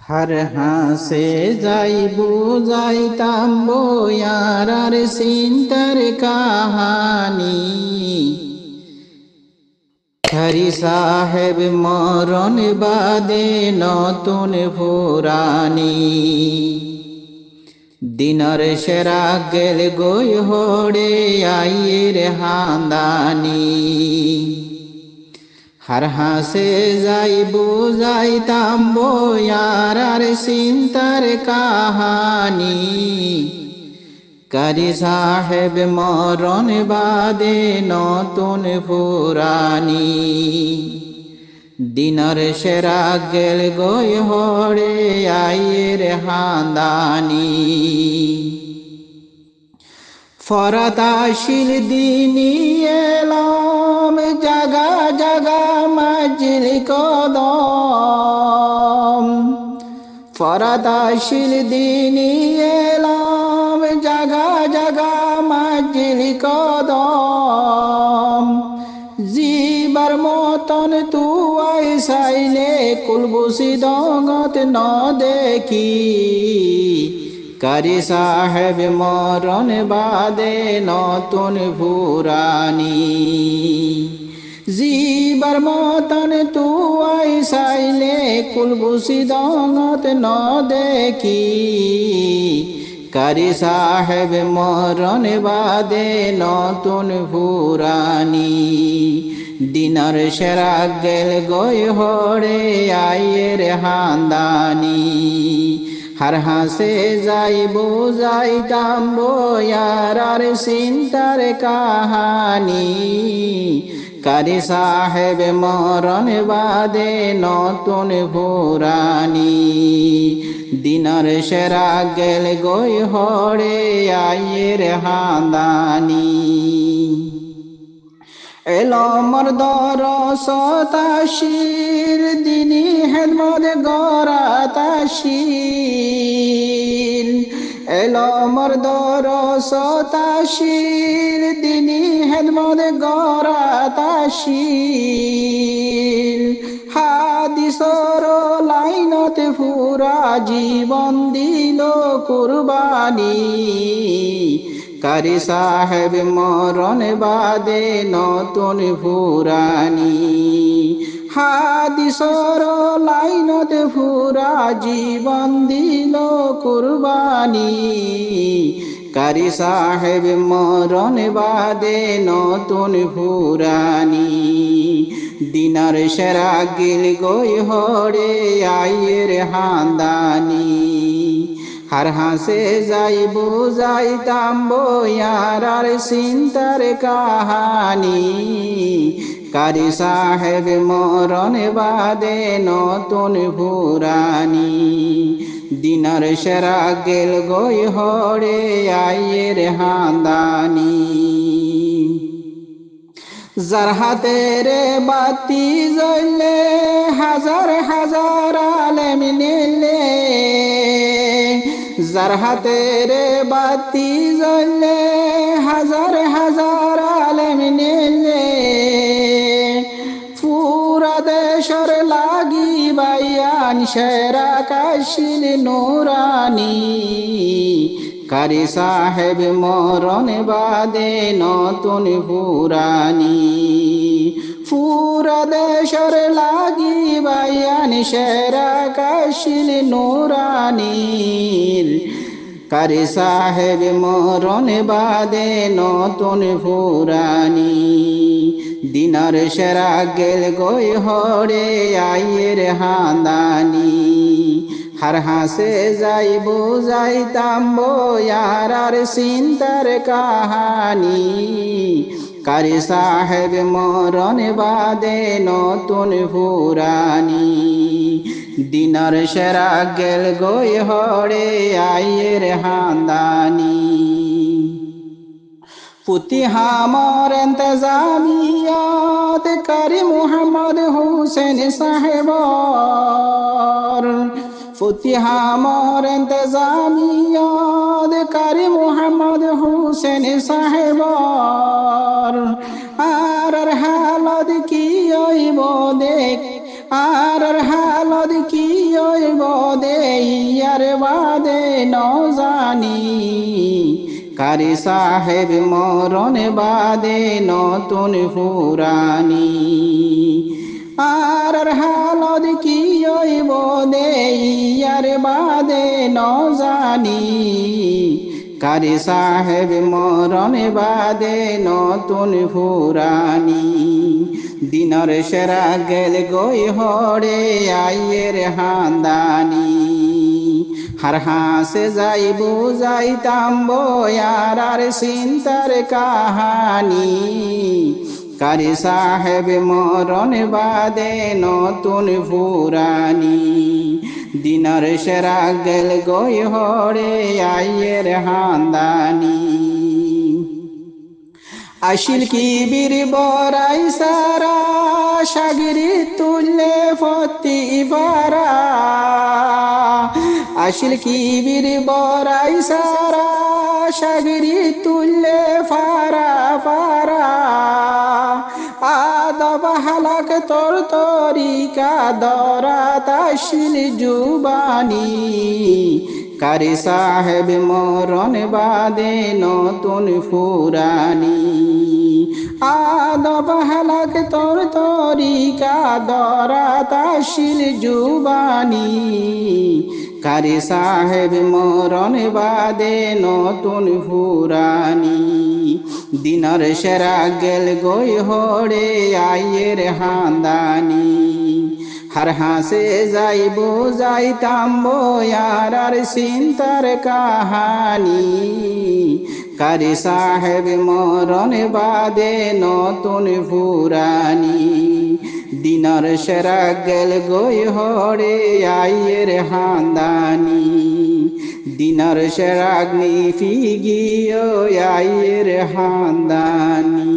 हर हासे जाइबू जाइताम बोयार सिंतर कहानी हरि साहेब मरण बादे नतुन पुरानी दिनर सेरा गेल गई होड़े आइर हांदानी हर हासे जाइबू जाइताम बोयार सिंतर कहानी कारी साहेब मरण बादे नतुन पुरानी दिनर सेरा गेल गई होड़े आइर हांदानी फरताशिल दिनी एलाम जगा जगा मजिल कदम फरताशिल दिनी एलाम जगा जगा मजिल कदम जीवर मतन तू आइसाइले कुलबुसी दंगत न देखी कारी साहेब मरण बादे नतुन पुरानी जीवर मतन तू आइसाइले कुलबुसी दंगत न देखी कारी साहेब मरण बादे नतुन पुरानी दिनर सेरा गेल गई होड़े आइर हांदानी हर हासे जाइबू जाइताम बोयार सिंतर कहानी कारी साहेब मरण बादे नतुन पुरानी दिनर सेरा गेल गई होड़े आइर हांदानी एलो मर्दर सताशिर दिनी हेदमद गराताशिर एलो मर्दर सताशिर दिनी हेदमद गराताशिर हादिसर लाइनत पूरा जीवन दिल कुर्बानी कारी साहेब मरण बादे नतुन पुरानी हादिसर लाइनत पूरा जीवन दिल कुर्बानी कारी साहेब मरण बादे नतुन पुरानी दिनर सेरा गेल गई होड़े आइर हांदानी हर हासे जाइबू जाइताम बोयार सिंतर कहानी कारी साहेब मरण बादे नतुन पुरानी दिनर सेरा गेल गई होड़े आइर हांदानी जार हाते रे बाती जले हजार हजार आलेम निले जार हाते रे बाती जले हजार हजार आलेम निले पूरा देशर लागी बायान शेरा काशिल नूरानी कारी साहेब मरण बादे नतुन पुरानी पूरा देशर लागी बायान शेरा काशिल नूरानीर कारी साहेब मरण बादे नतुन पुरानी दिनर सेरा गेल गई होड़े आइर हांदानी हर हासे जाइबू जाइताम बोयार सिंतर कहानी कारी साहेब मरण बादे नतुन पुरानी दिनर सेरा गेल गई होड़े आइर हांदानी पुतिहा मोर इंतजामियात कारी मुहम्मद हुसैन साहेबर पुतिहा मोर इंतजामियात कारी मुहम्मद हुसैन साहेबर आर हालत की देख আর হালত কি হইব দে ইয়ার বাদে ন জানি কারি সাহেব মরণ বাদে নতুন ফুরানি আর হালত কি হইব দে ইয়ার বাদে ন জানি কারি সাহেব মরণ বাদে নতুন ফুরানি দিনের সেরা গেল গই হরে আইয়ের হান্দানি হার হাসে যাইব যাইতাম বয়ার আর চিন্তার কাহানি কারি সাহেব মরণ বাদে নতুন ফুরানি দিনের সেরা গেল গই হরে আইয়ের হান্দানি আশিল কি বীর বরাই সারা সাগরি তুললে ফতি বারা আশিল কি বীর বরাই সারা সাগরি তুললে ফারা ফারা আদব হালাক তোর তরিকা দরাত আশিল জুবানি কারি সাহেব মরণ বাদে নতুন ফুরানি আদব হালাক তোর তরিকা দরাত আশিল জুবানি কারি সাহেব মরণ বাদে নতুন ফুরানি দিনের সেরা গেল গই হরে আইয়ের হান্দানি হার হাসে যাইব যাইতাম বয়ার আর চিন্তার কাহানি কারি সাহেব মরণ বাদে নতুন ফুরানি দিনের সেরা গেল গই হরে আইয়ের হান্দানি দিনের সেরা অগ্নি ফিগিও আইয়ের হান্দানি।